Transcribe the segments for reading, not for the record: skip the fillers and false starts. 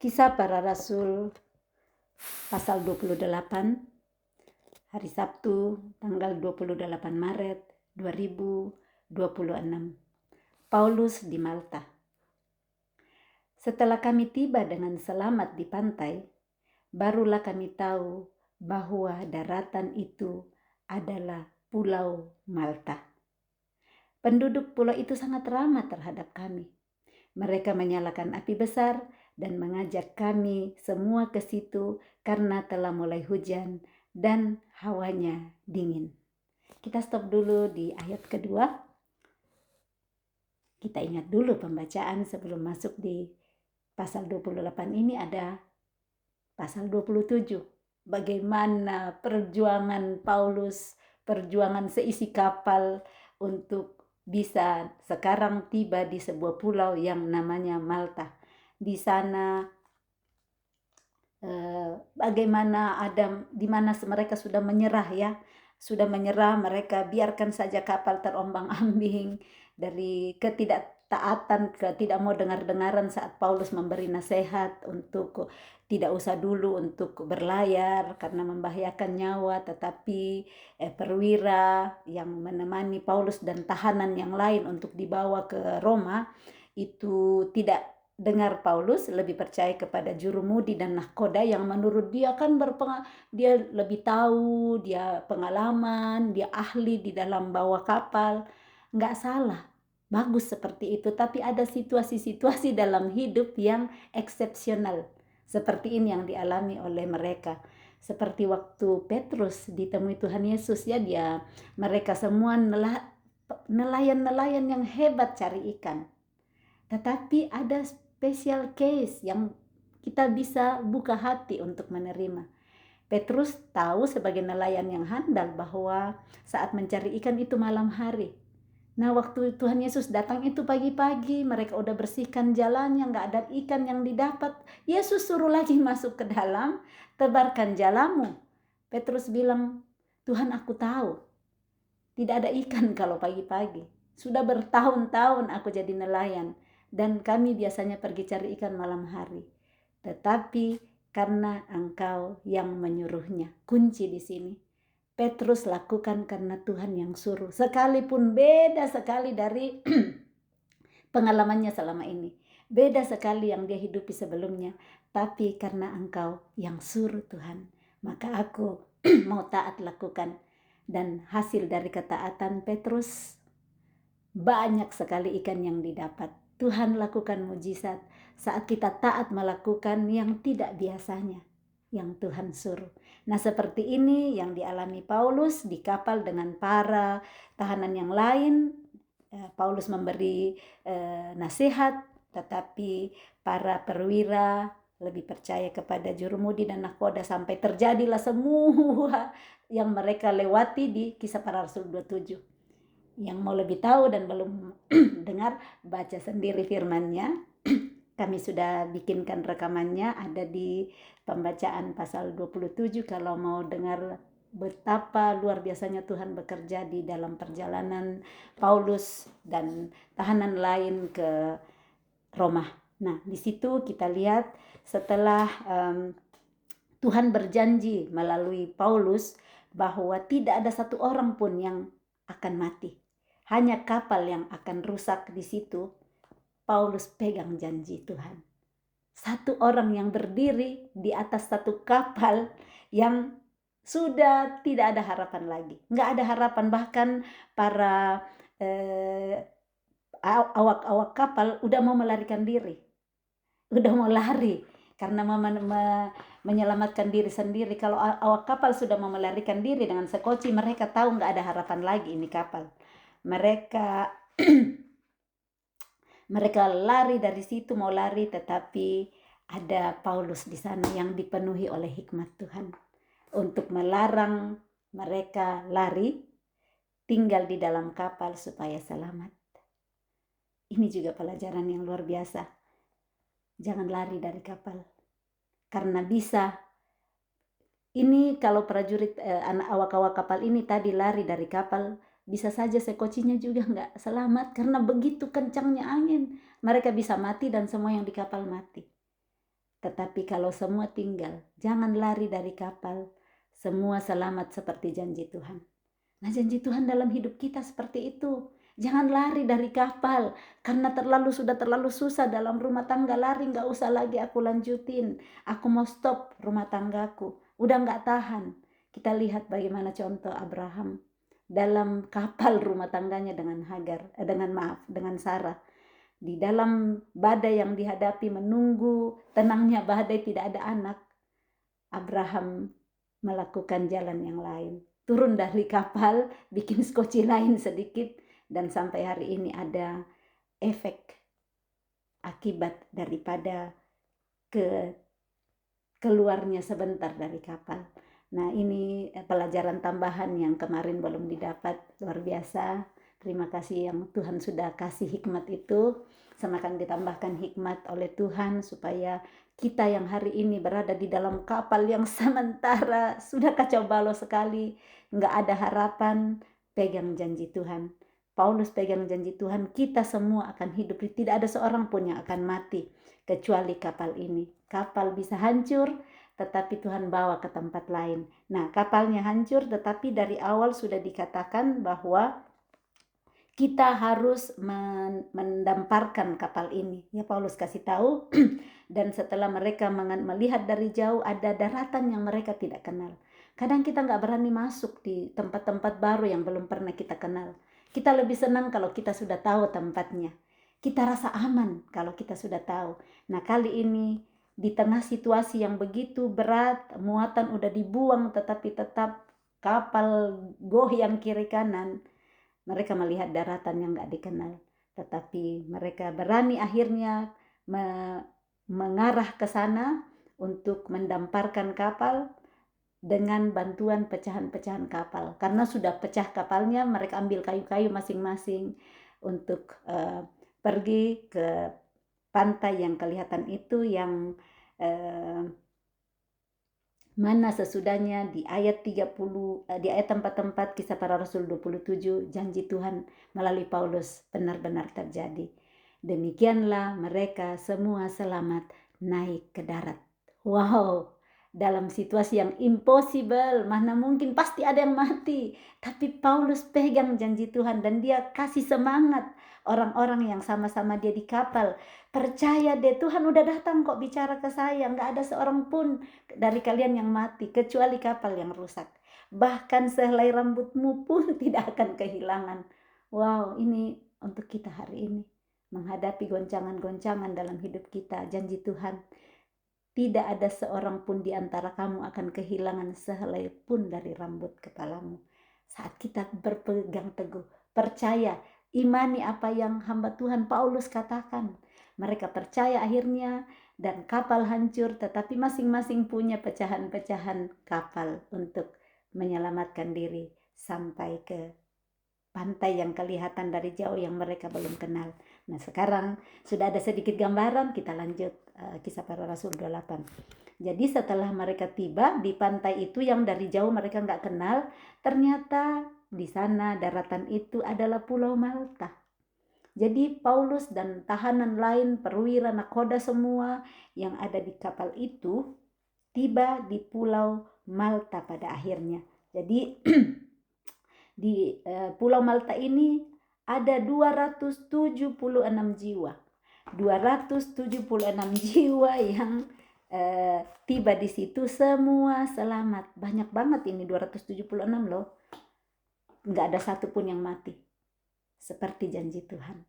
Kisah Para Rasul pasal 28, hari Sabtu tanggal 28 Maret 2026. Paulus di Malta. Setelah kami tiba dengan selamat di pantai, barulah kami tahu bahwa daratan itu adalah Pulau Malta. Penduduk pulau itu sangat ramah terhadap kami. Mereka menyalakan api besar dan mengajak kami semua ke situ karena telah mulai hujan dan hawanya dingin. Kita stop dulu di ayat kedua. Kita ingat dulu pembacaan sebelum masuk di pasal 28 ini ada pasal 27. Bagaimana perjuangan Paulus, perjuangan seisi kapal untuk bisa sekarang tiba di sebuah pulau yang namanya Malta. Di sana bagaimana ada di mana mereka sudah menyerah ya. Sudah menyerah, mereka biarkan saja kapal terombang-ambing dari ketidaktaatan, tidak mau dengar-dengaran saat Paulus memberi nasihat untuk tidak usah dulu untuk berlayar karena membahayakan nyawa, tetapi perwira yang menemani Paulus dan tahanan yang lain untuk dibawa ke Roma itu tidak dengar Paulus, lebih percaya kepada jurumudi dan nahkoda yang menurut dia kan dia lebih tahu, dia pengalaman, dia ahli di dalam bawa kapal. Nggak salah, bagus seperti itu, tapi ada situasi-situasi dalam hidup yang eksepsional. Seperti ini yang dialami oleh mereka. Seperti waktu Petrus ditemui Tuhan Yesus ya, mereka semua nelayan-nelayan yang hebat cari ikan. Tetapi ada special case yang kita bisa buka hati untuk menerima. Petrus tahu sebagai nelayan yang handal bahwa saat mencari ikan itu malam hari. Nah, waktu Tuhan Yesus datang itu pagi-pagi, mereka udah bersihkan jalannya, nggak ada ikan yang didapat. Yesus suruh lagi masuk ke dalam, tebarkan jalamu. Petrus bilang, Tuhan aku tahu, tidak ada ikan kalau pagi-pagi. Sudah bertahun-tahun aku jadi nelayan. Dan kami biasanya pergi cari ikan malam hari. Tetapi karena Engkau yang menyuruhnya. Kunci di sini. Petrus lakukan karena Tuhan yang suruh. Sekalipun beda sekali dari pengalamannya selama ini. Beda sekali yang dia hidupi sebelumnya. Tapi karena Engkau yang suruh Tuhan. Maka aku mau taat lakukan. Dan hasil dari ketaatan Petrus, banyak sekali ikan yang didapat. Tuhan lakukan mujizat saat kita taat melakukan yang tidak biasanya, yang Tuhan suruh. Nah, seperti ini yang dialami Paulus di kapal dengan para tahanan yang lain. Paulus memberi nasihat, tetapi para perwira lebih percaya kepada jurumudi dan nahkoda sampai terjadilah semua yang mereka lewati di Kisah Para Rasul 27. Yang mau lebih tahu dan belum dengar, baca sendiri firman-Nya. Kami sudah bikinkan rekamannya, ada di pembacaan pasal 27 kalau mau dengar betapa luar biasanya Tuhan bekerja di dalam perjalanan Paulus dan tahanan lain ke Roma. Nah, di situ kita lihat setelah Tuhan berjanji melalui Paulus bahwa tidak ada satu orang pun yang akan mati. Hanya kapal yang akan rusak di situ. Paulus pegang janji Tuhan. Satu orang yang berdiri di atas satu kapal yang sudah tidak ada harapan lagi. Nggak ada harapan, bahkan para awak-awak kapal udah mau melarikan diri. Udah mau lari karena menyelamatkan diri sendiri. Kalau awak kapal sudah mau melarikan diri dengan sekoci, mereka tahu nggak ada harapan lagi ini kapal. Mereka lari dari situ, mau lari, tetapi ada Paulus di sana yang dipenuhi oleh hikmat Tuhan untuk melarang mereka lari, tinggal di dalam kapal supaya selamat. Ini juga pelajaran yang luar biasa. Jangan lari dari kapal, karena bisa. Ini kalau prajurit awak-awak kapal ini tadi lari dari kapal, bisa saja sekocinya juga nggak selamat karena begitu kencangnya angin. Mereka bisa mati dan semua yang di kapal mati. Tetapi kalau semua tinggal, jangan lari dari kapal. Semua selamat seperti janji Tuhan. Nah, janji Tuhan dalam hidup kita seperti itu. Jangan lari dari kapal, karena sudah terlalu susah dalam rumah tangga. Lari, nggak usah lagi, aku lanjutin. Aku mau stop rumah tanggaku. Udah nggak tahan. Kita lihat bagaimana contoh Abraham dalam kapal rumah tangganya dengan dengan Sarah. Di dalam badai yang dihadapi, menunggu tenangnya badai, tidak ada anak, Abraham melakukan jalan yang lain. Turun dari kapal, bikin skoci lain sedikit, dan sampai hari ini ada efek akibat daripada keluarnya sebentar dari kapal. Nah, ini pelajaran tambahan yang kemarin belum didapat. Luar biasa. Terima kasih yang Tuhan sudah kasih hikmat itu. Semakin ditambahkan hikmat oleh Tuhan supaya kita yang hari ini berada di dalam kapal yang sementara sudah kacau balau sekali, nggak ada harapan, pegang janji Tuhan. Paulus pegang janji Tuhan, kita semua akan hidup. Tidak ada seorang pun yang akan mati kecuali kapal ini. Kapal bisa hancur, tetapi Tuhan bawa ke tempat lain. Nah, kapalnya hancur, tetapi dari awal sudah dikatakan bahwa kita harus mendamparkan kapal ini. Ya, Paulus kasih tahu, dan setelah mereka melihat dari jauh, ada daratan yang mereka tidak kenal. Kadang kita nggak berani masuk di tempat-tempat baru yang belum pernah kita kenal. Kita lebih senang kalau kita sudah tahu tempatnya. Kita rasa aman kalau kita sudah tahu. Nah, kali ini di tengah situasi yang begitu berat, muatan udah dibuang, tetapi tetap kapal goyang kiri kanan. Mereka melihat daratan yang gak dikenal, tetapi mereka berani akhirnya mengarah ke sana untuk mendamparkan kapal dengan bantuan pecahan-pecahan kapal. Karena sudah pecah kapalnya, mereka ambil kayu-kayu masing-masing untuk pergi ke pantai yang kelihatan itu, yang mana sesudahnya di ayat 30, di ayat tempat-tempat Kisah Para Rasul 27, janji Tuhan melalui Paulus benar-benar terjadi. Demikianlah mereka semua selamat naik ke darat. Wow, dalam situasi yang impossible, mana mungkin, pasti ada yang mati. Tapi Paulus pegang janji Tuhan dan dia kasih semangat orang-orang yang sama-sama dia di kapal. Percaya deh, Tuhan udah datang kok bicara ke saya. Nggak ada seorang pun dari kalian yang mati, kecuali kapal yang rusak. Bahkan sehelai rambutmu pun tidak akan kehilangan. Wow, ini untuk kita hari ini. Menghadapi goncangan-goncangan dalam hidup kita, janji Tuhan. Tidak ada seorang pun di antara kamu akan kehilangan sehelai pun dari rambut kepalamu. Saat kita berpegang teguh, percaya, imani apa yang hamba Tuhan Paulus katakan. Mereka percaya akhirnya, dan kapal hancur, tetapi masing-masing punya pecahan-pecahan kapal untuk menyelamatkan diri sampai ke pantai yang kelihatan dari jauh yang mereka belum kenal. Nah, sekarang sudah ada sedikit gambaran, kita lanjut Kisah Para Rasul 28. Jadi setelah mereka tiba di pantai itu yang dari jauh mereka nggak kenal, ternyata di sana daratan itu adalah Pulau Malta. Jadi Paulus dan tahanan lain, perwira, nakoda semua yang ada di kapal itu tiba di Pulau Malta pada akhirnya. Jadi di Pulau Malta ini ada 276 jiwa. 276 jiwa yang tiba di situ, semua selamat. Banyak banget ini, 276 loh. Nggak ada satupun yang mati. Seperti janji Tuhan.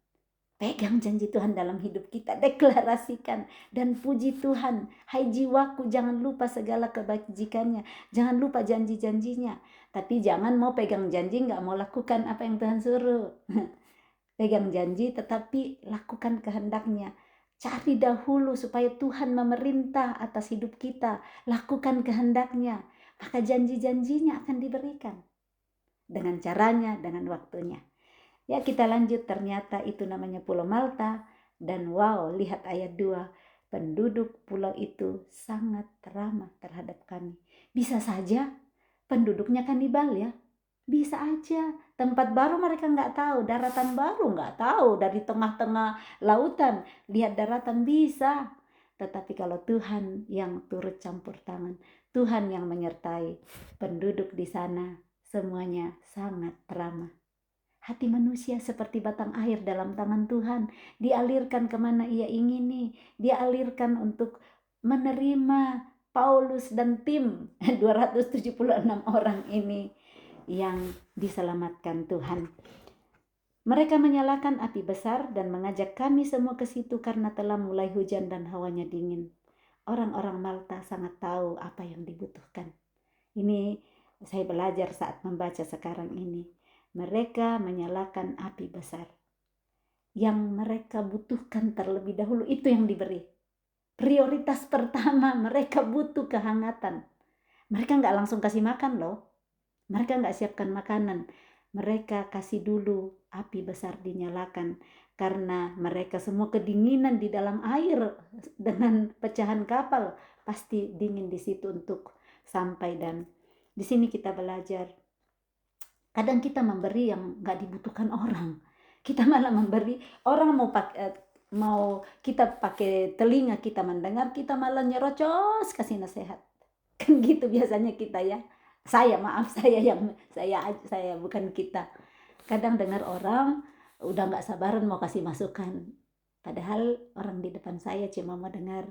Pegang janji Tuhan dalam hidup kita, deklarasikan dan puji Tuhan. Hai jiwaku, jangan lupa segala kebajikannya, jangan lupa janji-janjinya. Tapi jangan mau pegang janji nggak mau lakukan apa yang Tuhan suruh. Pegang janji tetapi lakukan kehendaknya. Cari dahulu supaya Tuhan memerintah atas hidup kita. Lakukan kehendaknya, maka janji-janjinya akan diberikan. Dengan caranya, dengan waktunya. Ya, kita lanjut, ternyata itu namanya Pulau Malta. Dan wow, lihat ayat 2. Penduduk pulau itu sangat ramah terhadap kami. Bisa saja penduduknya kanibal ya. Bisa aja. Tempat baru mereka nggak tahu. Daratan baru nggak tahu. Dari tengah-tengah lautan lihat daratan bisa. Tetapi kalau Tuhan yang turut campur tangan, Tuhan yang menyertai, penduduk di sana semuanya sangat ramah. Hati manusia seperti batang air dalam tangan Tuhan, dialirkan kemana ia ingini, dia alirkan untuk menerima Paulus dan tim 276 orang ini yang diselamatkan Tuhan. Mereka menyalakan api besar dan mengajak kami semua ke situ karena telah mulai hujan dan hawanya dingin. Orang-orang Malta sangat tahu apa yang dibutuhkan. Ini saya belajar saat membaca sekarang ini. Mereka menyalakan api besar. Yang mereka butuhkan terlebih dahulu itu yang diberi. Prioritas pertama, mereka butuh kehangatan. Mereka nggak langsung kasih makan loh. Mereka nggak siapkan makanan. Mereka kasih dulu api besar dinyalakan. Karena mereka semua kedinginan di dalam air dengan pecahan kapal. Pasti dingin di situ untuk sampai. Dan di sini kita belajar. Kadang kita memberi yang nggak dibutuhkan orang. Kita malah memberi, orang mau kita pakai telinga kita mendengar, kita malah nyerocos kasih nasihat. Kan gitu biasanya kita ya. Saya bukan kita. Kadang dengar orang udah nggak sabaran mau kasih masukan. Padahal orang di depan saya cuma mau dengar,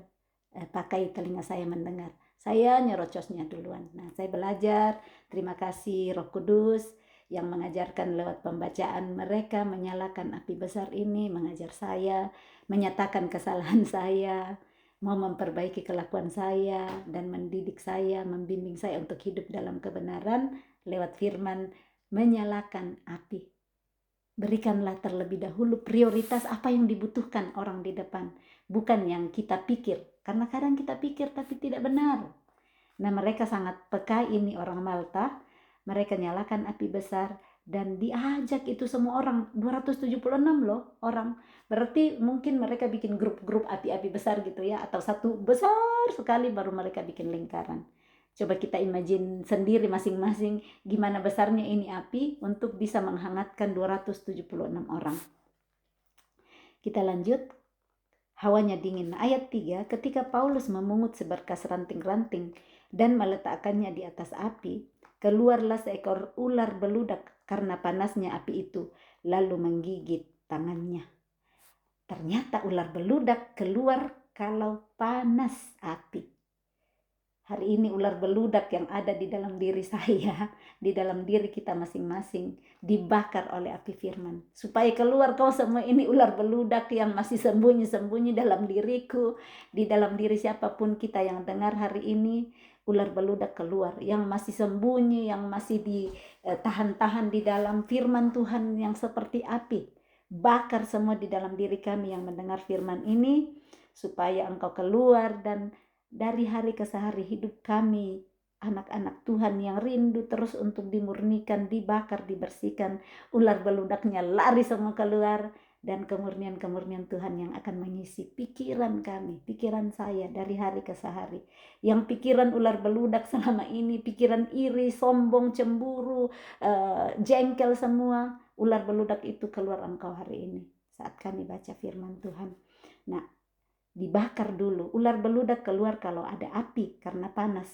pakai telinga saya mendengar. Saya nyerocosnya duluan. Nah, saya belajar, terima kasih Roh Kudus yang mengajarkan lewat pembacaan mereka menyalakan api besar ini, mengajar saya, menyatakan kesalahan saya, mau memperbaiki kelakuan saya, dan mendidik saya, membimbing saya untuk hidup dalam kebenaran lewat firman, menyalakan api. Berikanlah terlebih dahulu prioritas apa yang dibutuhkan orang di depan, bukan yang kita pikir, karena kadang kita pikir tapi tidak benar. Nah, mereka sangat peka ini orang Malta. Mereka nyalakan api besar dan diajak itu semua orang, 276 loh orang. Berarti mungkin mereka bikin grup-grup api-api besar gitu ya, atau satu besar sekali baru mereka bikin lingkaran. Coba kita imagine sendiri masing-masing gimana besarnya ini api untuk bisa menghangatkan 276 orang. Kita lanjut. Hawanya dingin. Ayat 3, ketika Paulus memungut seberkas ranting-ranting dan meletakkannya di atas api, keluarlah seekor ular beludak karena panasnya api itu, lalu menggigit tangannya. Ternyata ular beludak keluar kalau panas api. Hari ini ular beludak yang ada di dalam diri saya, di dalam diri kita masing-masing, dibakar oleh api firman. Supaya keluar kau semua ini ular beludak yang masih sembunyi-sembunyi dalam diriku, di dalam diri siapapun kita yang dengar hari ini, ular beludak keluar, yang masih sembunyi, yang masih ditahan-tahan di dalam firman Tuhan yang seperti api. Bakar semua di dalam diri kami yang mendengar firman ini, supaya engkau keluar dan dari hari ke hari hidup kami, anak-anak Tuhan yang rindu terus untuk dimurnikan, dibakar, dibersihkan. Ular beludaknya lari semua keluar, dan kemurnian-kemurnian Tuhan yang akan mengisi pikiran kami, pikiran saya dari hari ke hari. Yang pikiran ular beludak selama ini, pikiran iri, sombong, cemburu, jengkel semua, ular beludak itu keluar engkau hari ini saat kami baca firman Tuhan. Nah, dibakar dulu. Ular beludak keluar kalau ada api karena panas.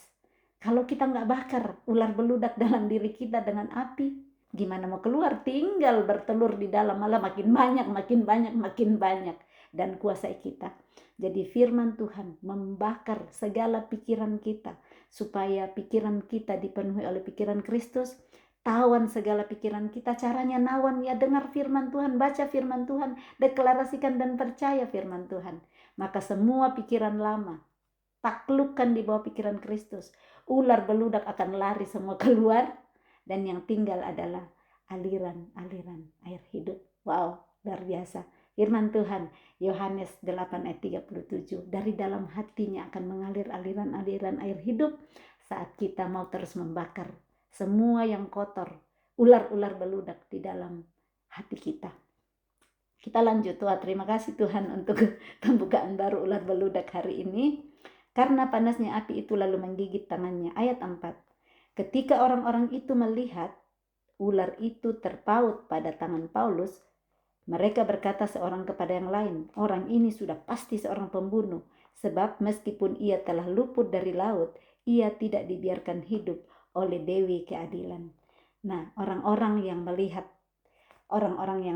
Kalau kita nggak bakar ular beludak dalam diri kita dengan api, gimana mau keluar? Tinggal bertelur di dalam, malah makin banyak dan kuasai kita. Jadi firman Tuhan membakar segala pikiran kita supaya pikiran kita dipenuhi oleh pikiran Kristus. Tawan segala pikiran kita, caranya nawan ya, dengar firman Tuhan, baca firman Tuhan, deklarasikan dan percaya firman Tuhan. Maka semua pikiran lama taklukkan di bawah pikiran Kristus. Ular beludak akan lari semua keluar, dan yang tinggal adalah aliran-aliran air hidup. Wow, luar biasa. Firman Tuhan, Yohanes 8 ayat 37, dari dalam hatinya akan mengalir aliran-aliran air hidup saat kita mau terus membakar semua yang kotor, ular-ular beludak di dalam hati kita. Kita lanjut. Tuhan, terima kasih Tuhan untuk pembukaan baru ular beludak hari ini. Karena panasnya api itu lalu menggigit tangannya. Ayat 4. Ketika orang-orang itu melihat ular itu terpaut pada tangan Paulus, mereka berkata seorang kepada yang lain, orang ini sudah pasti seorang pembunuh, Sebab meskipun ia telah luput dari laut, ia tidak dibiarkan hidup oleh Dewi Keadilan. Nah, orang-orang yang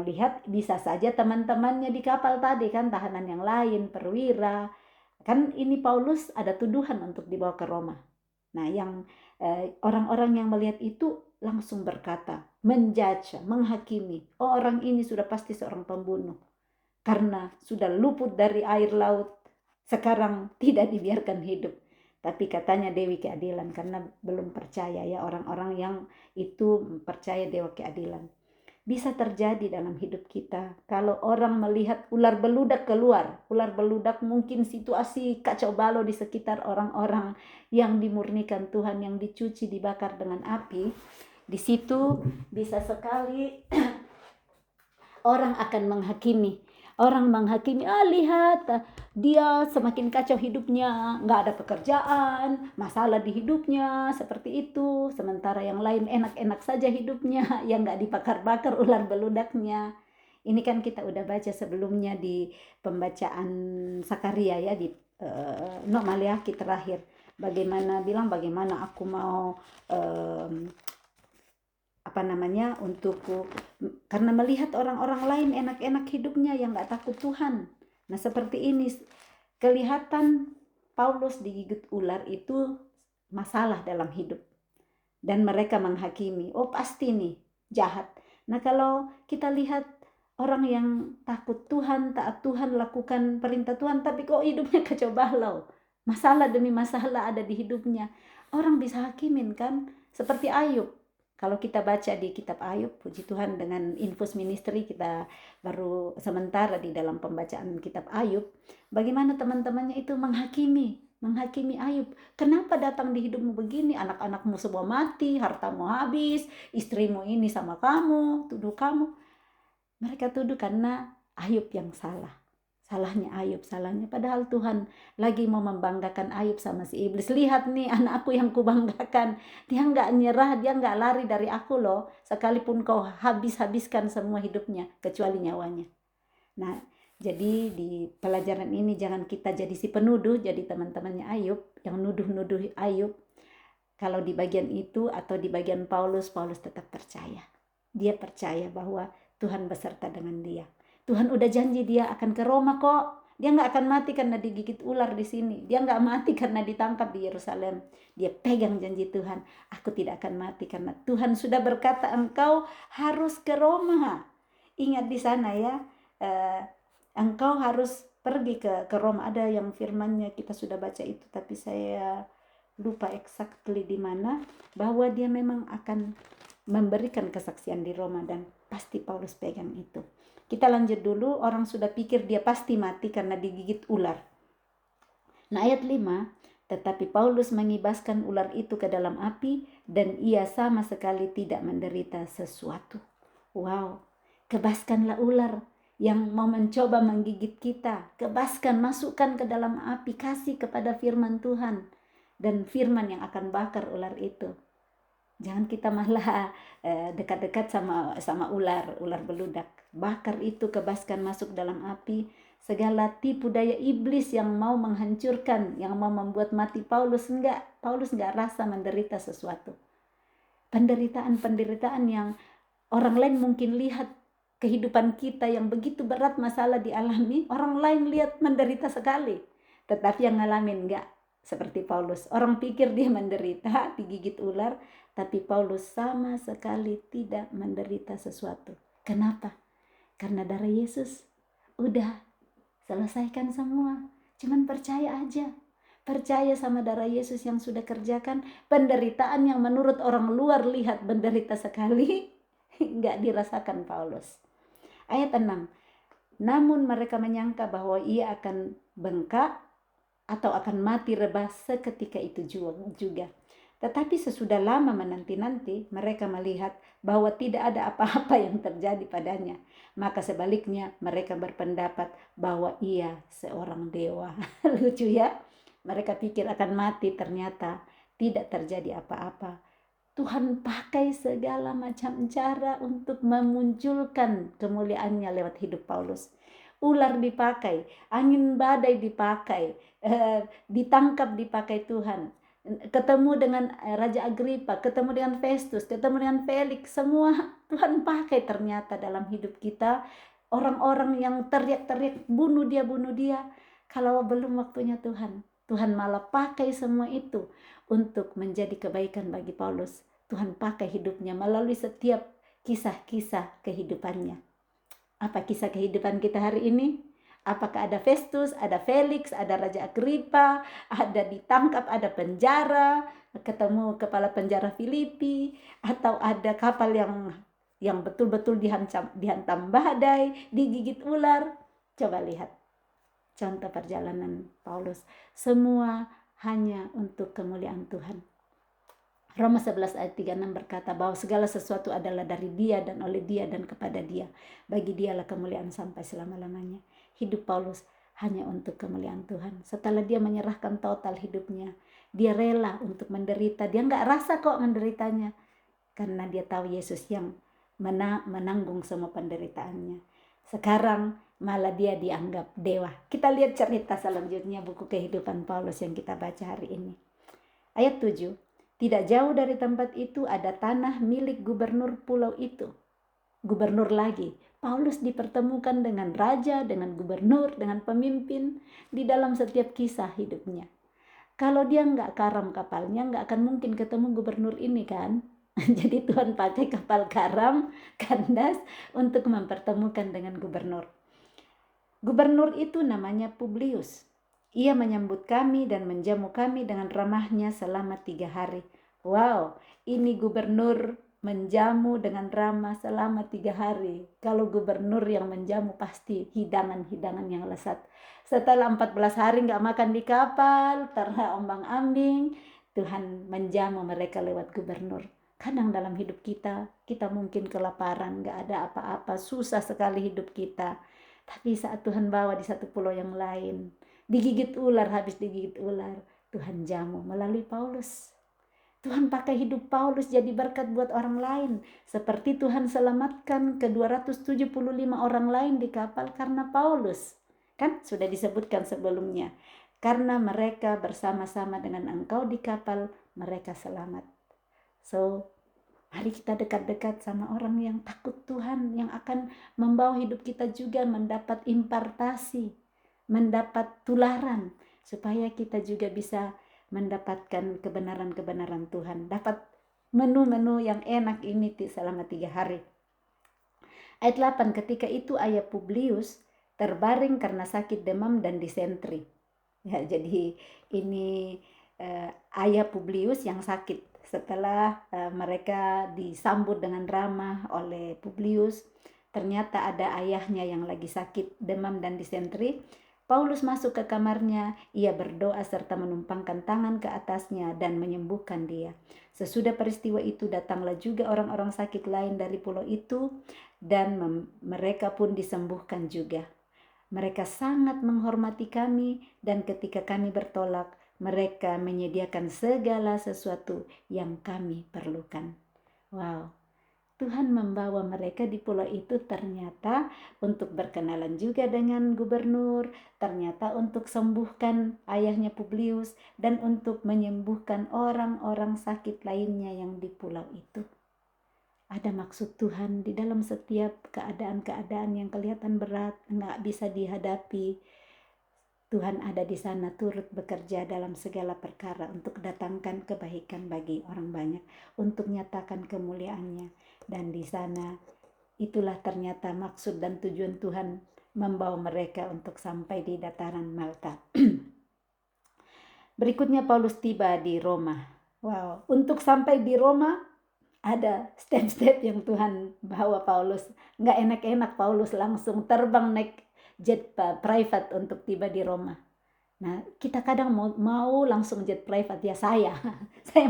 lihat bisa saja teman-temannya di kapal tadi kan, tahanan yang lain, perwira. Kan ini Paulus ada tuduhan untuk dibawa ke Roma. Nah, orang-orang yang melihat itu langsung berkata, menjudge, menghakimi. Oh, orang ini sudah pasti seorang pembunuh. Karena sudah luput dari air laut, sekarang tidak dibiarkan hidup. Tapi katanya Dewi Keadilan, karena belum percaya ya orang-orang yang itu percaya Dewa Keadilan. Bisa terjadi dalam hidup kita. Kalau orang melihat ular beludak keluar, ular beludak mungkin situasi kacau balau di sekitar orang-orang yang dimurnikan Tuhan, yang dicuci, dibakar dengan api. Di situ bisa sekali orang akan menghakimi. Orang menghakimi, lihat dia semakin kacau hidupnya, nggak ada pekerjaan, masalah di hidupnya, seperti itu. Sementara yang lain enak-enak saja hidupnya, yang nggak dibakar-bakar ular beludaknya. Ini kan kita udah baca sebelumnya di pembacaan Sakaria ya, di Nok Maleakhi terakhir. Bagaimana aku mau karena melihat orang-orang lain enak-enak hidupnya yang gak takut Tuhan. Nah seperti ini kelihatan Paulus digigit ular itu masalah dalam hidup. Dan mereka menghakimi, oh pasti nih jahat. Nah kalau kita lihat orang yang takut Tuhan, taat Tuhan, lakukan perintah Tuhan, tapi kok hidupnya kacau balau. Masalah demi masalah ada di hidupnya. Orang bisa hakimin kan, seperti Ayub. Kalau kita baca di kitab Ayub, puji Tuhan dengan Infus Ministry kita baru sementara di dalam pembacaan kitab Ayub, bagaimana teman-temannya itu menghakimi Ayub. Kenapa datang di hidupmu begini? Anak-anakmu semua mati, hartamu habis, istrimu ini sama kamu, tuduh kamu. Mereka tuduh karena Ayub yang salah. Salahnya Ayub, padahal Tuhan lagi mau membanggakan Ayub sama si iblis. Lihat nih anakku yang kubanggakan, dia nggak nyerah, dia nggak lari dari aku loh, sekalipun kau habiskan semua hidupnya kecuali nyawanya. Nah jadi di pelajaran ini jangan kita jadi si penuduh, jadi teman-temannya Ayub yang nuduh-nuduh Ayub. Kalau di bagian itu atau di bagian Paulus tetap percaya. Dia percaya bahwa Tuhan beserta dengan dia. Tuhan udah janji dia akan ke Roma kok. Dia nggak akan mati karena digigit ular di sini. Dia nggak mati karena ditangkap di Yerusalem. Dia pegang janji Tuhan. Aku tidak akan mati karena Tuhan sudah berkata engkau harus ke Roma. Ingat di sana ya. Engkau harus pergi ke Roma. Ada yang firmannya kita sudah baca itu. Tapi saya lupa exactly di mana. Bahwa dia memang akan memberikan kesaksian di Roma. Dan pasti Paulus pegang itu. Kita lanjut dulu, orang sudah pikir dia pasti mati karena digigit ular. Nah ayat 5, tetapi Paulus mengibaskan ular itu ke dalam api dan ia sama sekali tidak menderita sesuatu. Wow, kebaskanlah ular yang mau mencoba menggigit kita. Kebaskan, masukkan ke dalam api, kasih kepada firman Tuhan. Dan firman yang akan bakar ular itu. Jangan kita malah dekat-dekat sama ular beludak. Bakar itu, kebaskan, masuk dalam api. Segala tipu daya iblis yang mau menghancurkan, yang mau membuat mati Paulus enggak rasa menderita sesuatu. Penderitaan yang orang lain mungkin lihat kehidupan kita yang begitu berat masalah dialami, orang lain lihat menderita sekali. Tetapi yang ngalamin enggak. Seperti Paulus, orang pikir dia menderita, digigit ular, tapi Paulus sama sekali tidak menderita sesuatu. Kenapa? Karena darah Yesus udah selesaikan semua. Cuman percaya aja. Percaya sama darah Yesus yang sudah kerjakan. Penderitaan yang menurut orang luar lihat menderita sekali, enggak dirasakan Paulus. Ayat 6. Namun mereka menyangka bahwa ia akan bengkak atau akan mati rebah seketika itu juga. Tetapi sesudah lama menanti-nanti, mereka melihat bahwa tidak ada apa-apa yang terjadi padanya. Maka sebaliknya mereka berpendapat bahwa ia seorang dewa. Lucu ya? Mereka pikir akan mati, ternyata tidak terjadi apa-apa. Tuhan pakai segala macam cara untuk memunculkan kemuliaannya lewat hidup Paulus. ular dipakai, angin badai dipakai, ditangkap dipakai Tuhan. Ketemu dengan Raja Agripa, ketemu dengan Festus, ketemu dengan Felix, semua Tuhan pakai ternyata dalam hidup kita. Orang-orang yang teriak-teriak bunuh dia, kalau belum waktunya Tuhan, Tuhan malah pakai semua itu untuk menjadi kebaikan bagi Paulus. Tuhan pakai hidupnya melalui setiap kisah-kisah kehidupannya. Apa kisah kehidupan kita hari ini? Apakah ada Festus, ada Felix, ada Raja Agripa, ada ditangkap, ada penjara, ketemu kepala penjara Filipi, atau ada kapal yang betul-betul dihantam badai, digigit ular? Coba lihat contoh perjalanan Paulus. Semua hanya untuk kemuliaan Tuhan. Roma 11 ayat 36 berkata bahwa segala sesuatu adalah dari Dia dan oleh Dia dan kepada Dia. Bagi Dialah kemuliaan sampai selama-lamanya. Hidup Paulus hanya untuk kemuliaan Tuhan. Setelah dia menyerahkan total hidupnya, dia rela untuk menderita. Dia nggak rasa kok menderitanya, karena dia tahu Yesus yang menanggung semua penderitaannya. Sekarang malah dia dianggap dewa. Kita lihat cerita selanjutnya buku kehidupan Paulus yang kita baca hari ini. Ayat 7. Tidak jauh dari tempat itu ada tanah milik gubernur pulau itu. Gubernur lagi. Paulus dipertemukan dengan raja, dengan gubernur, dengan pemimpin di dalam setiap kisah hidupnya. Kalau dia nggak karam kapalnya, nggak akan mungkin ketemu gubernur ini kan. Jadi Tuhan pakai kapal karam, kandas untuk mempertemukan dengan gubernur. Gubernur itu namanya Publius. Ia menyambut kami dan menjamu kami dengan ramahnya selama 3 hari. Wow, ini gubernur menjamu dengan ramah selama 3 hari. Kalau gubernur yang menjamu pasti hidangan-hidangan yang lezat. Setelah 14 hari gak makan di kapal, karena ombang-ambing, Tuhan menjamu mereka lewat gubernur. Kadang dalam hidup kita mungkin kelaparan, gak ada apa-apa, susah sekali hidup kita. Tapi saat Tuhan bawa di satu pulau yang lain, digigit ular, habis digigit ular, Tuhan jamu melalui Paulus. Tuhan pakai hidup Paulus jadi berkat buat orang lain. Seperti Tuhan selamatkan ke 275 orang lain di kapal karena Paulus. Kan sudah disebutkan sebelumnya. Karena mereka bersama-sama dengan engkau di kapal, mereka selamat. So, mari kita dekat-dekat sama orang yang takut Tuhan, yang akan membawa hidup kita juga mendapat impartasi, mendapat tularan, supaya kita juga bisa mendapatkan kebenaran-kebenaran Tuhan, dapat menu-menu yang enak ini selama 3 hari. Ayat 8, ketika itu ayah Publius terbaring karena sakit demam dan disentri. Ya, jadi ini ayah Publius yang sakit. Setelah mereka disambut dengan ramah oleh Publius, ternyata ada ayahnya yang lagi sakit demam dan disentri. Paulus masuk ke kamarnya, ia berdoa serta menumpangkan tangan ke atasnya dan menyembuhkan dia. Sesudah peristiwa itu datanglah juga orang-orang sakit lain dari pulau itu dan mereka pun disembuhkan juga. Mereka sangat menghormati kami dan ketika kami bertolak, mereka menyediakan segala sesuatu yang kami perlukan. Wow, Tuhan membawa mereka di pulau itu ternyata untuk berkenalan juga dengan gubernur, ternyata untuk sembuhkan ayahnya Publius, dan untuk menyembuhkan orang-orang sakit lainnya yang di pulau itu. Ada maksud Tuhan di dalam setiap keadaan-keadaan yang kelihatan berat, nggak bisa dihadapi. Tuhan ada di sana turut bekerja dalam segala perkara untuk datangkan kebaikan bagi orang banyak, untuk nyatakan kemuliaannya. Dan di sana itulah ternyata maksud dan tujuan Tuhan membawa mereka untuk sampai di dataran Malta. Berikutnya Paulus tiba di Roma. Wow, untuk sampai di Roma ada step-step yang Tuhan bawa Paulus. Nggak enak-enak Paulus langsung terbang naik jet private untuk tiba di Roma. Nah, kita kadang mau langsung jet private, ya saya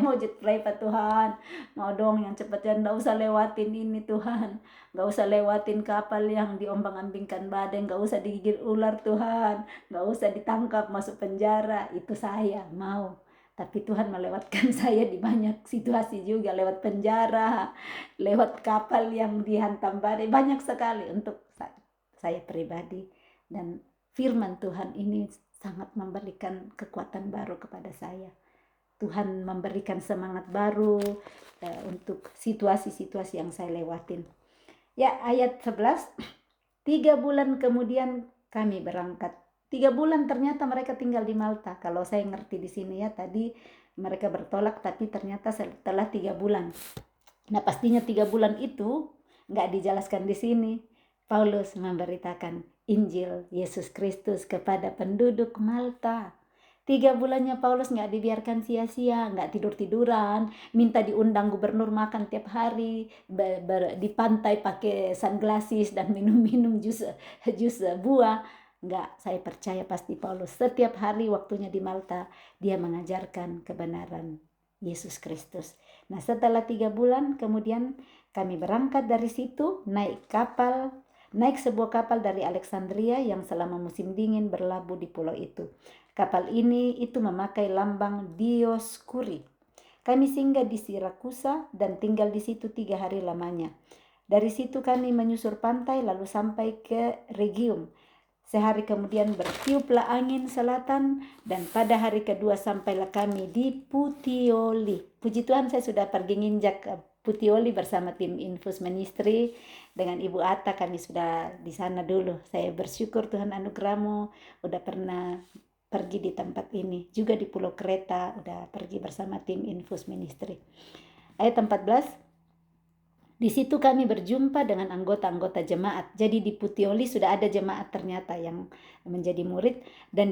mau jet private Tuhan, mau dong yang cepat, nggak usah lewatin ini Tuhan, nggak usah lewatin kapal yang diombang-ambingkan badai, nggak usah digigit ular Tuhan, nggak usah ditangkap masuk penjara, itu saya mau. Tapi Tuhan melewatkan saya di banyak situasi juga, lewat penjara, lewat kapal yang dihantam badai, banyak sekali untuk saya pribadi. Dan firman Tuhan ini sangat memberikan kekuatan baru kepada saya. Tuhan memberikan semangat baru untuk situasi-situasi yang saya lewatin. Ya, ayat 11, 3 bulan kemudian kami berangkat. 3 bulan ternyata mereka tinggal di Malta. Kalau saya ngerti di sini ya, tadi mereka bertolak tapi ternyata setelah 3 bulan. Nah, pastinya 3 bulan itu nggak dijelaskan di sini. Paulus memberitakan Injil Yesus Kristus kepada penduduk Malta. 3 bulannya Paulus nggak dibiarkan sia-sia, nggak tidur-tiduran, minta diundang gubernur makan tiap hari, di pantai pakai sunglasses dan minum-minum jus buah. Nggak, saya percaya pasti Paulus setiap hari waktunya di Malta, dia mengajarkan kebenaran Yesus Kristus. Nah, setelah 3 bulan kemudian kami berangkat dari situ, naik sebuah kapal dari Alexandria yang selama musim dingin berlabuh di pulau itu. Kapal ini itu memakai lambang Dioskuri. Kami singgah di Sirakusa dan tinggal di situ 3 hari lamanya. Dari situ kami menyusur pantai lalu sampai ke Rhegium. Sehari kemudian bertiuplah angin selatan dan pada hari kedua sampailah kami di Puteoli. Puji Tuhan, saya sudah pergi nginjak Puteoli bersama tim Infus Ministry dengan Ibu Atta. Kami sudah di sana dulu. Saya bersyukur Tuhan anugerahmu, udah pernah pergi di tempat ini. Juga di Pulau Kreta udah pergi bersama tim Infus Ministry. Ayat 14. Di situ kami berjumpa dengan anggota-anggota jemaat. Jadi di Puteoli sudah ada jemaat ternyata yang menjadi murid. Dan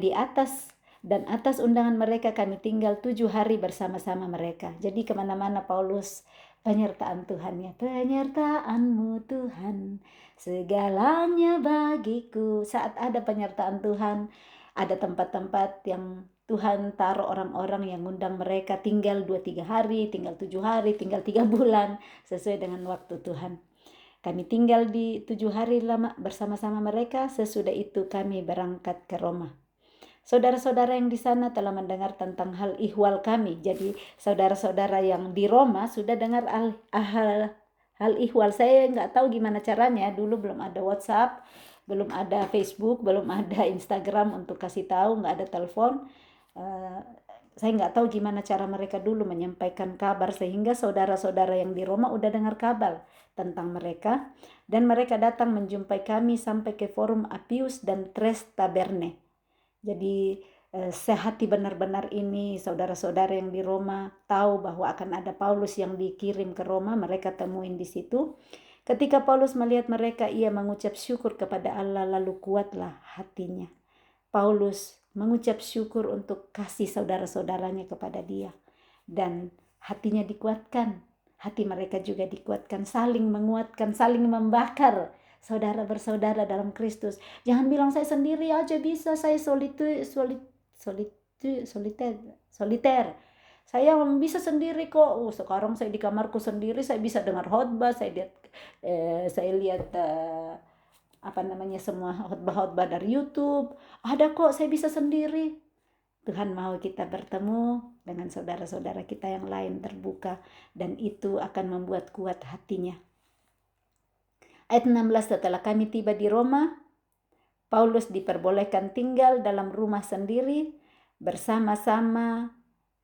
atas undangan mereka kami tinggal 7 hari bersama-sama mereka. Jadi kemana-mana Paulus, penyertaan Tuhan ya. Penyertaan-Mu Tuhan, segalanya bagiku. Saat ada penyertaan Tuhan, ada tempat-tempat yang Tuhan taruh orang-orang yang ngundang mereka tinggal 2-3 hari, tinggal 7 hari, tinggal 3 bulan, sesuai dengan waktu Tuhan. Kami tinggal di 7 hari lama bersama-sama mereka, sesudah itu kami berangkat ke Roma. Saudara-saudara yang di sana telah mendengar tentang hal ihwal kami. Jadi saudara-saudara yang di Roma sudah dengar hal ihwal. Saya nggak tahu gimana caranya, dulu belum ada WhatsApp, belum ada Facebook, belum ada Instagram untuk kasih tahu, nggak ada telepon. Saya nggak tahu gimana cara mereka dulu menyampaikan kabar sehingga saudara-saudara yang di Roma udah dengar kabar tentang mereka dan mereka datang menjumpai kami sampai ke forum Appius dan Tres Taberne. Jadi sehati benar-benar ini saudara-saudara yang di Roma tahu bahwa akan ada Paulus yang dikirim ke Roma, mereka temuin di situ. Ketika Paulus melihat mereka, ia mengucap syukur kepada Allah lalu kuatlah hatinya. Paulus mengucap syukur untuk kasih saudara-saudaranya kepada dia. Dan hatinya dikuatkan. Hati mereka juga dikuatkan. Saling menguatkan, saling membakar. Saudara bersaudara dalam Kristus. Jangan bilang saya sendiri aja bisa. Saya soliter. Saya bisa sendiri kok. Sekarang saya di kamarku sendiri. Saya bisa dengar khotbah. Saya lihat semua khotbah dari YouTube. Ada kok, saya bisa sendiri. Tuhan mau kita bertemu dengan saudara-saudara kita yang lain terbuka dan itu akan membuat kuat hatinya. Ayat 16, setelah kami tiba di Roma, Paulus diperbolehkan tinggal dalam rumah sendiri bersama-sama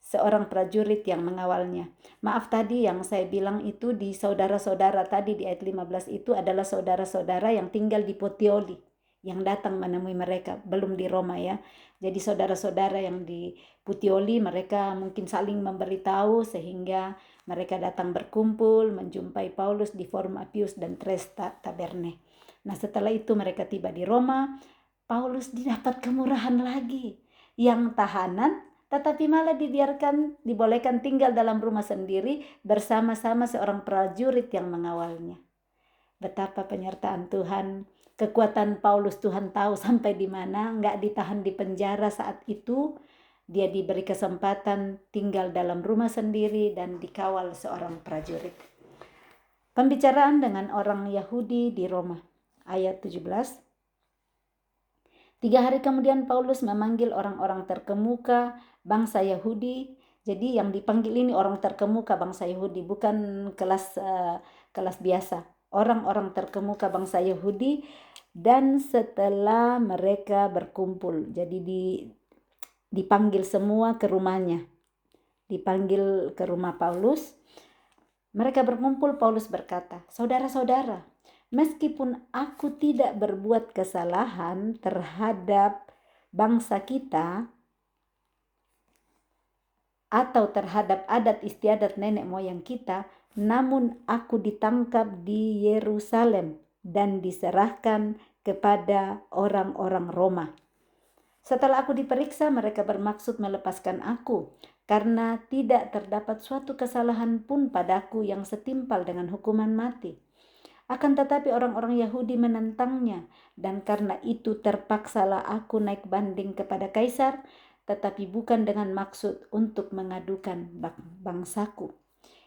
seorang prajurit yang mengawalnya. Maaf tadi yang saya bilang itu di saudara-saudara tadi di ayat 15 itu adalah saudara-saudara yang tinggal di Puteoli yang datang menemui mereka, belum di Roma ya. Jadi saudara-saudara yang di Puteoli mereka mungkin saling memberitahu sehingga mereka datang berkumpul menjumpai Paulus di forum Appius dan Tres Taberne. Nah, setelah itu mereka tiba di Roma, Paulus didapat kemurahan lagi. Yang tahanan tetapi malah dibolehkan tinggal dalam rumah sendiri bersama-sama seorang prajurit yang mengawalnya. Betapa penyertaan Tuhan, kekuatan Paulus Tuhan tahu sampai di mana, nggak ditahan di penjara saat itu, dia diberi kesempatan tinggal dalam rumah sendiri dan dikawal seorang prajurit. Pembicaraan dengan orang Yahudi di Roma, ayat 17. 3 hari kemudian Paulus memanggil orang-orang terkemuka bangsa Yahudi. Jadi yang dipanggil ini orang terkemuka bangsa Yahudi, bukan kelas biasa. Orang-orang terkemuka bangsa Yahudi Dan setelah mereka berkumpul, jadi dipanggil semua ke rumahnya, dipanggil ke rumah Paulus. Mereka berkumpul, Paulus berkata, "Saudara-saudara, meskipun aku tidak berbuat kesalahan terhadap bangsa kita atau terhadap adat istiadat nenek moyang kita, namun aku ditangkap di Yerusalem dan diserahkan kepada orang-orang Roma. Setelah aku diperiksa, mereka bermaksud melepaskan aku, karena tidak terdapat suatu kesalahan pun padaku yang setimpal dengan hukuman mati. Akan tetapi orang-orang Yahudi menentangnya, dan karena itu terpaksalah aku naik banding kepada Kaisar, tetapi bukan dengan maksud untuk mengadukan bangsaku.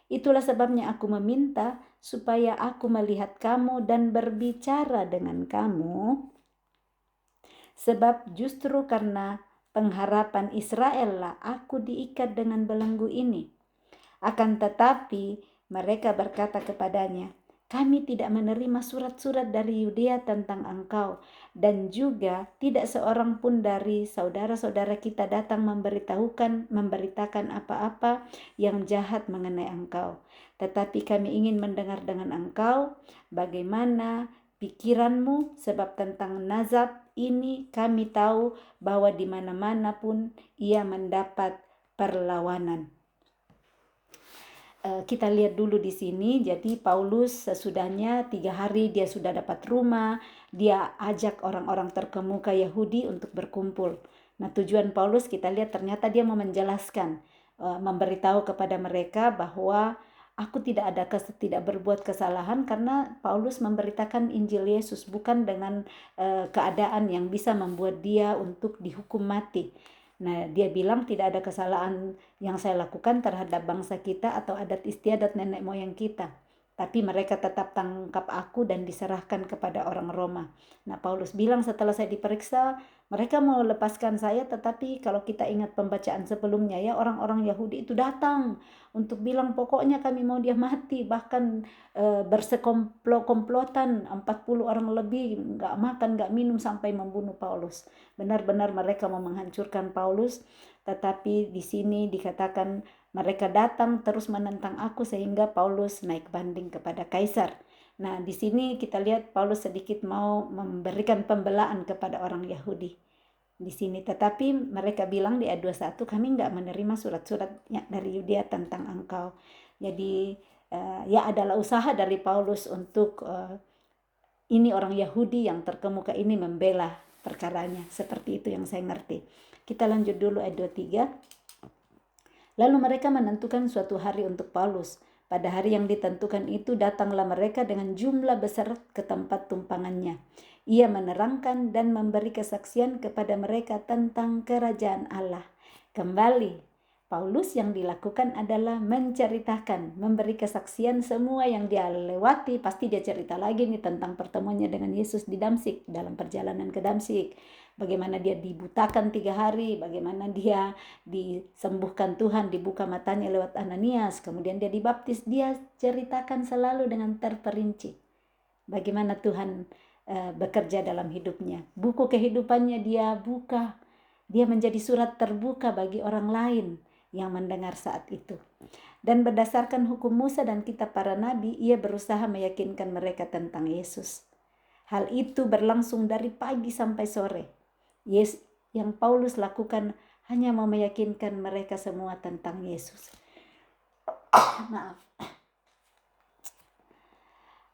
Itulah sebabnya aku meminta supaya aku melihat kamu dan berbicara dengan kamu, sebab justru karena pengharapan Israel lah aku diikat dengan belenggu ini. Akan tetapi mereka berkata kepadanya, kami tidak menerima surat-surat dari Yudea tentang engkau, dan juga tidak seorang pun dari saudara-saudara kita datang memberitakan apa-apa yang jahat mengenai engkau. Tetapi kami ingin mendengar dengan engkau bagaimana pikiranmu, sebab tentang Nazab ini kami tahu bahwa di mana-mana pun ia mendapat perlawanan. Kita lihat dulu di sini. Jadi Paulus sesudahnya 3 hari dia sudah dapat rumah, dia ajak orang-orang terkemuka Yahudi untuk berkumpul. Nah, tujuan Paulus kita lihat ternyata dia mau menjelaskan, memberitahu kepada mereka bahwa aku tidak berbuat kesalahan, karena Paulus memberitakan Injil Yesus, bukan dengan keadaan yang bisa membuat dia untuk dihukum mati. Nah, dia bilang tidak ada kesalahan yang saya lakukan terhadap bangsa kita atau adat istiadat nenek moyang kita. Tapi mereka tetap tangkap aku dan diserahkan kepada orang Roma. Nah, Paulus bilang setelah saya diperiksa, mereka mau lepaskan saya, tetapi kalau kita ingat pembacaan sebelumnya ya, orang-orang Yahudi itu datang untuk bilang pokoknya kami mau dia mati, bahkan bersekomplot-komplotan, 40 orang lebih gak makan, gak minum sampai membunuh Paulus. Benar-benar mereka mau menghancurkan Paulus, tetapi di sini dikatakan mereka datang terus menentang aku sehingga Paulus naik banding kepada Kaisar. Nah, di sini kita lihat Paulus sedikit mau memberikan pembelaan kepada orang Yahudi di sini, tetapi mereka bilang di ayat 21, kami enggak menerima surat-suratnya dari Yudea tentang engkau. Jadi ya adalah usaha dari Paulus untuk ini orang Yahudi yang terkemuka ini membela perkaranya. Seperti itu yang saya ngerti. Kita lanjut dulu ayat 23. Lalu mereka menentukan suatu hari untuk Paulus. Pada hari yang ditentukan itu datanglah mereka dengan jumlah besar ke tempat tumpangannya. Ia menerangkan dan memberi kesaksian kepada mereka tentang kerajaan Allah. Kembali, Paulus yang dilakukan adalah menceritakan, memberi kesaksian semua yang dia lewati. Pasti dia cerita lagi nih tentang pertemuannya dengan Yesus di Damsyik, dalam perjalanan ke Damsyik. Bagaimana dia dibutakan 3 hari, bagaimana dia disembuhkan Tuhan, dibuka matanya lewat Ananias, kemudian dia dibaptis. Dia ceritakan selalu dengan terperinci bagaimana Tuhan bekerja dalam hidupnya. Buku kehidupannya dia buka, dia menjadi surat terbuka bagi orang lain yang mendengar saat itu. Dan berdasarkan hukum Musa dan kitab para nabi, ia berusaha meyakinkan mereka tentang Yesus. Hal itu berlangsung dari pagi sampai sore. Yang Paulus lakukan hanya mau meyakinkan mereka semua tentang Yesus. Maaf.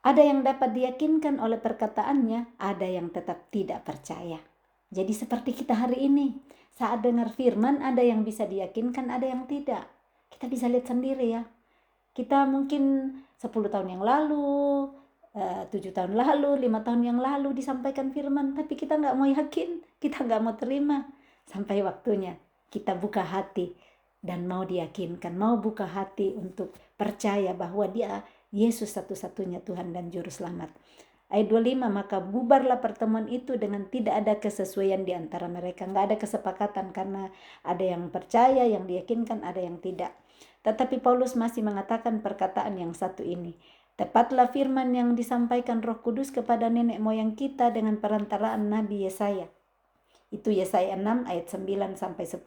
Ada yang dapat diyakinkan oleh perkataannya, ada yang tetap tidak percaya. Jadi seperti kita hari ini, saat dengar firman ada yang bisa diyakinkan, ada yang tidak. Kita bisa lihat sendiri ya. Kita mungkin 10 tahun yang lalu, 7 tahun lalu, 5 tahun yang lalu disampaikan firman, tapi kita gak mau yakin, kita gak mau terima. Sampai waktunya kita buka hati dan mau diyakinkan, mau buka hati untuk percaya bahwa dia Yesus satu-satunya Tuhan dan Juru Selamat. Ayat 25, maka bubarlah pertemuan itu dengan tidak ada kesesuaian di antara mereka. Gak ada kesepakatan karena ada yang percaya, yang diyakinkan, ada yang tidak. Tetapi Paulus masih mengatakan perkataan yang satu ini. Tepatlah firman yang disampaikan Roh Kudus kepada nenek moyang kita dengan perantaraan Nabi Yesaya. Itu Yesaya 6 ayat 9 sampai 10.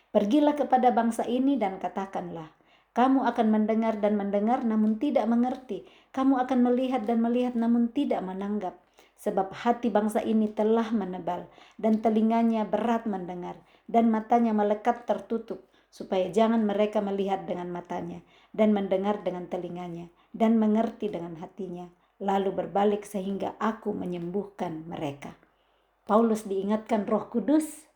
Pergilah kepada bangsa ini dan katakanlah, kamu akan mendengar dan mendengar namun tidak mengerti. Kamu akan melihat dan melihat namun tidak menanggap. Sebab hati bangsa ini telah menebal dan telinganya berat mendengar dan matanya melekat tertutup, supaya jangan mereka melihat dengan matanya dan mendengar dengan telinganya dan mengerti dengan hatinya, lalu berbalik sehingga aku menyembuhkan mereka. Paulus diingatkan Roh Kudus.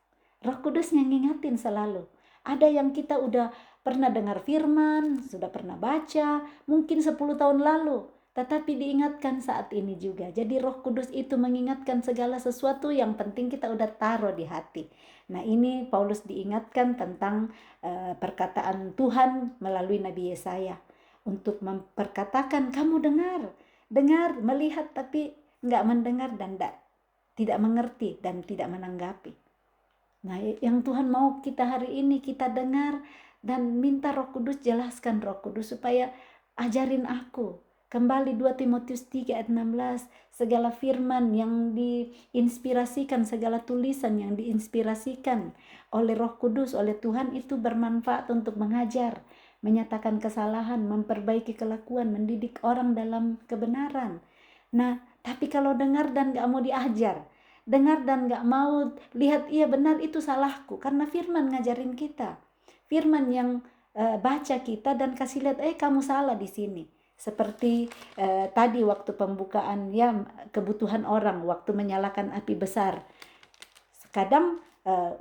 Roh Kudus yang ngingatin selalu. Ada yang kita udah pernah dengar firman, sudah pernah baca, mungkin 10 tahun lalu, tetapi diingatkan saat ini juga. Jadi Roh Kudus itu mengingatkan segala sesuatu yang penting kita udah taruh di hati. Nah, ini Paulus diingatkan tentang perkataan Tuhan melalui Nabi Yesaya untuk memperkatakan, kamu dengar, melihat tapi enggak mendengar dan tidak mengerti dan tidak menanggapi. Nah, yang Tuhan mau kita hari ini kita dengar dan minta Roh Kudus, jelaskan Roh Kudus supaya ajarin aku. Kembali 2 Timotius 3 ayat 16, segala firman yang diinspirasikan, segala tulisan yang diinspirasikan oleh Roh Kudus, oleh Tuhan itu bermanfaat untuk mengajar, menyatakan kesalahan, memperbaiki kelakuan, mendidik orang dalam kebenaran. Nah, tapi kalau dengar dan gak mau diajar, dengar dan gak mau lihat, iya benar itu salahku, karena firman ngajarin kita, firman yang baca kita dan kasih lihat, kamu salah di sini. Seperti tadi waktu pembukaan ya, kebutuhan orang waktu menyalakan api besar, kadang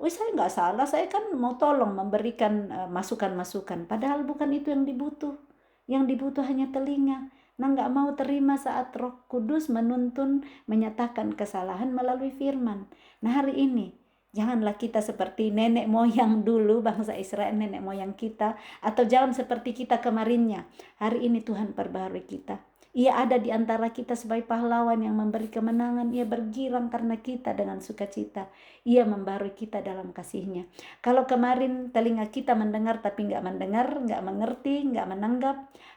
saya nggak salah, saya kan mau tolong memberikan masukan-masukan, padahal bukan itu yang dibutuh hanya telinga. Nah, nggak mau terima saat Roh Kudus menuntun, menyatakan kesalahan melalui firman. Nah, hari ini janganlah kita seperti nenek moyang dulu, bangsa Israel, nenek moyang kita, atau jangan seperti kita kemarinnya. Hari ini Tuhan perbarui kita. Ia ada di antara kita sebagai pahlawan yang memberi kemenangan. Ia bergirang karena kita dengan sukacita. Ia membarui kita dalam kasih-Nya. Kalau kemarin telinga kita mendengar tapi nggak mendengar, nggak mengerti, nggak menanggap,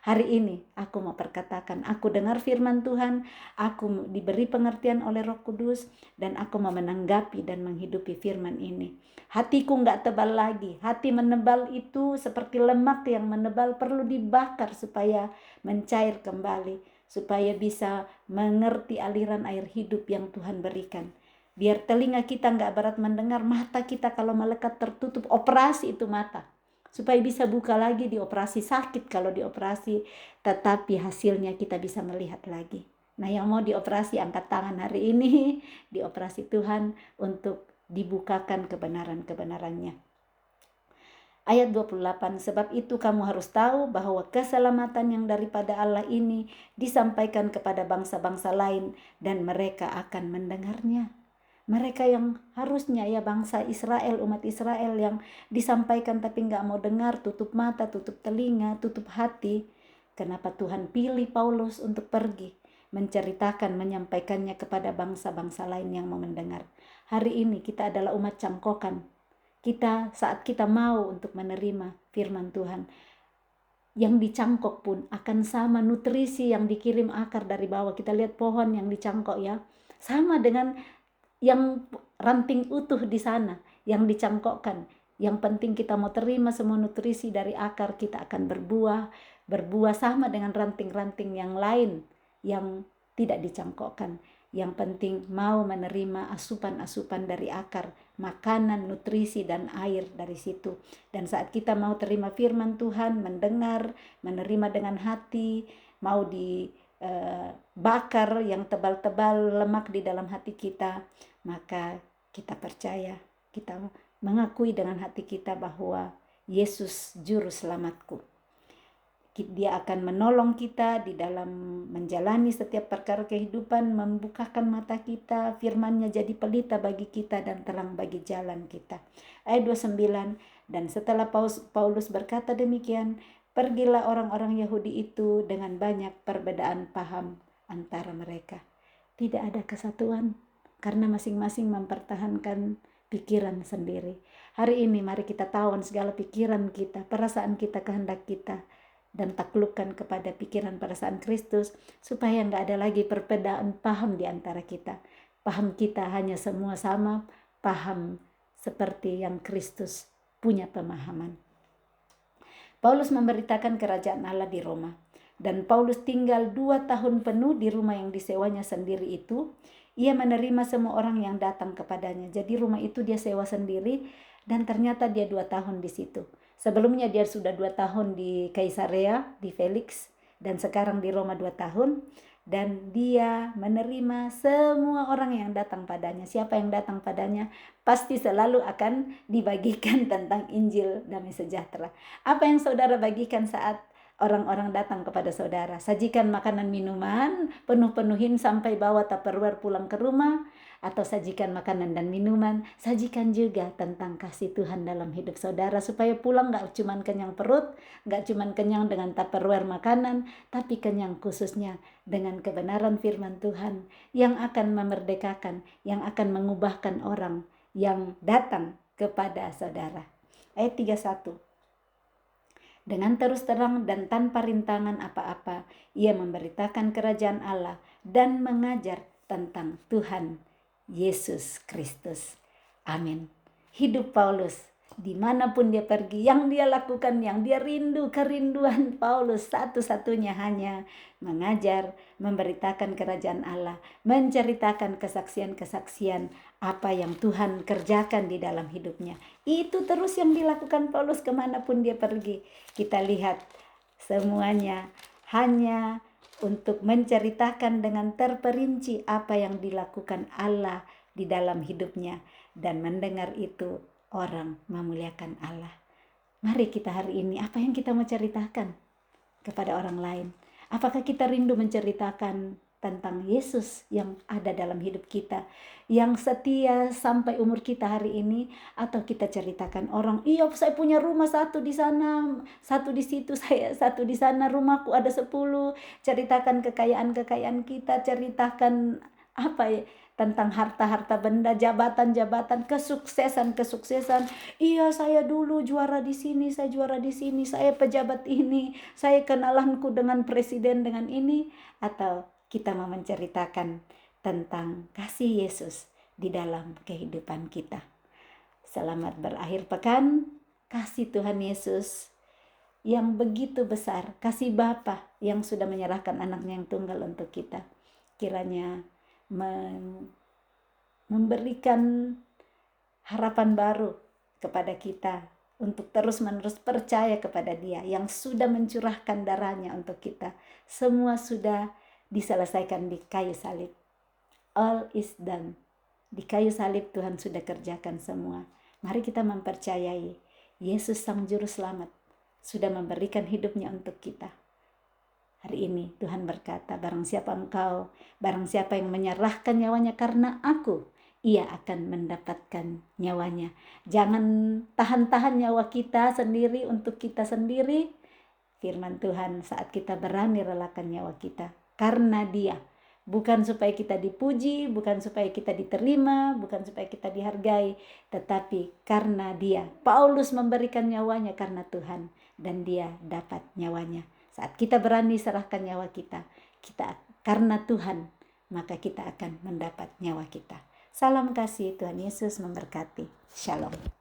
hari ini aku mau perkatakan, aku dengar firman Tuhan, aku diberi pengertian oleh Roh Kudus, dan aku mau menanggapi dan menghidupi firman ini. Hatiku nggak tebal lagi. Hati menebal itu seperti lemak yang menebal, perlu dibakar supaya mencair kembali, supaya bisa mengerti aliran air hidup yang Tuhan berikan. Biar telinga kita nggak berat mendengar, mata kita kalau melekat tertutup, operasi itu mata, supaya bisa buka lagi, dioperasi sakit kalau dioperasi, tetapi hasilnya kita bisa melihat lagi. Nah, yang mau dioperasi angkat tangan hari ini, dioperasi Tuhan untuk dibukakan kebenaran-kebenarannya. Ayat 28, sebab itu kamu harus tahu bahwa keselamatan yang daripada Allah ini disampaikan kepada bangsa-bangsa lain dan mereka akan mendengarnya. Mereka yang harusnya ya bangsa Israel, umat Israel yang disampaikan tapi gak mau dengar, tutup mata, tutup telinga, tutup hati. Kenapa Tuhan pilih Paulus untuk pergi, menceritakan, menyampaikannya kepada bangsa-bangsa lain yang mau mendengar. Hari ini kita adalah umat cangkokan. Kita saat kita mau untuk menerima firman Tuhan, yang dicangkok pun akan sama nutrisi yang dikirim akar dari bawah. Kita lihat pohon yang dicangkok ya, sama dengan yang ranting utuh di sana yang dicangkokkan. Yang penting kita mau terima semua nutrisi dari akar, kita akan berbuah sama dengan ranting-ranting yang lain yang tidak dicangkokkan. Yang penting mau menerima asupan-asupan dari akar, makanan, nutrisi, dan air dari situ. Dan saat kita mau terima firman Tuhan, mendengar, menerima dengan hati, mau dibakar yang tebal-tebal lemak di dalam hati kita, maka kita percaya, kita mengakui dengan hati kita bahwa Yesus juru selamatku. Dia akan menolong kita di dalam menjalani setiap perkara kehidupan, membukakan mata kita, firman-Nya jadi pelita bagi kita dan terang bagi jalan kita. Ayat 29, dan setelah Paulus berkata demikian, pergilah orang-orang Yahudi itu dengan banyak perbedaan paham antara mereka. Tidak ada kesatuan karena masing-masing mempertahankan pikiran sendiri. Hari ini mari kita tawan segala pikiran kita, perasaan kita, kehendak kita dan taklukkan kepada pikiran perasaan Kristus, supaya nggak ada lagi perbedaan paham di antara kita. Paham kita hanya semua sama, paham seperti yang Kristus punya pemahaman. Paulus memberitakan kerajaan Allah di Roma, dan Paulus tinggal 2 tahun penuh di rumah yang disewanya sendiri itu. Ia menerima semua orang yang datang kepadanya. Jadi rumah itu dia sewa sendiri, dan ternyata dia 2 tahun di situ. Sebelumnya dia sudah 2 tahun di Kaisarea, di Felix, dan sekarang di Roma 2 tahun. Dan dia menerima semua orang yang datang padanya. Siapa yang datang padanya pasti selalu akan dibagikan tentang Injil damai sejahtera. Apa yang saudara bagikan saat orang-orang datang kepada saudara? Sajikan makanan minuman, penuh-penuhin sampai bawa tupperware pulang ke rumah, atau sajikan makanan dan minuman, sajikan juga tentang kasih Tuhan dalam hidup saudara, supaya pulang gak cuman kenyang perut, gak cuman kenyang dengan tupperware makanan, tapi kenyang khususnya dengan kebenaran firman Tuhan yang akan memerdekakan, yang akan mengubahkan orang yang datang kepada saudara. Ayat 31. Dengan terus terang dan tanpa rintangan apa-apa, ia memberitakan kerajaan Allah dan mengajar tentang Tuhan Yesus Kristus. Amin. Hidup Paulus, dimanapun dia pergi, yang dia lakukan, yang dia rindu, kerinduan Paulus satu-satunya hanya mengajar, memberitakan kerajaan Allah, menceritakan kesaksian-kesaksian apa yang Tuhan kerjakan di dalam hidupnya. Itu terus yang dilakukan Paulus kemanapun dia pergi. Kita lihat semuanya hanya untuk menceritakan dengan terperinci apa yang dilakukan Allah di dalam hidupnya, dan mendengar itu orang memuliakan Allah. Mari kita hari ini, apa yang kita mau ceritakan kepada orang lain? Apakah kita rindu menceritakan tentang Yesus yang ada dalam hidup kita, yang setia sampai umur kita hari ini? Atau kita ceritakan orang, iya saya punya rumah satu di sana, satu di situ, saya satu di sana, rumahku ada 10. Ceritakan kekayaan-kekayaan kita, ceritakan apa ya, tentang harta-harta benda, jabatan-jabatan, kesuksesan-kesuksesan. Iya, saya dulu juara di sini, saya juara di sini, saya pejabat ini, saya kenalanku dengan presiden dengan ini. Atau kita mau menceritakan tentang kasih Yesus di dalam kehidupan kita. Selamat berakhir pekan. Kasih Tuhan Yesus yang begitu besar, kasih Bapa yang sudah menyerahkan anaknya yang tunggal untuk kita, kiranya memberikan harapan baru kepada kita untuk terus-menerus percaya kepada Dia yang sudah mencurahkan darahnya untuk kita. Semua sudah diselesaikan di kayu salib. All is done. Di kayu salib Tuhan sudah kerjakan semua. Mari kita mempercayai Yesus Sang Juru Selamat sudah memberikan hidupnya untuk kita. Hari ini Tuhan berkata, barang siapa yang menyerahkan nyawanya karena aku, ia akan mendapatkan nyawanya. Jangan tahan-tahan nyawa kita sendiri untuk kita sendiri. Firman Tuhan saat kita berani relakan nyawa kita karena Dia. Bukan supaya kita dipuji, bukan supaya kita diterima, bukan supaya kita dihargai, tetapi karena Dia. Paulus memberikan nyawanya karena Tuhan, dan dia dapat nyawanya. Saat kita berani serahkan nyawa kita karena Tuhan, maka kita akan mendapat nyawa kita. Salam kasih, Tuhan Yesus memberkati. Shalom.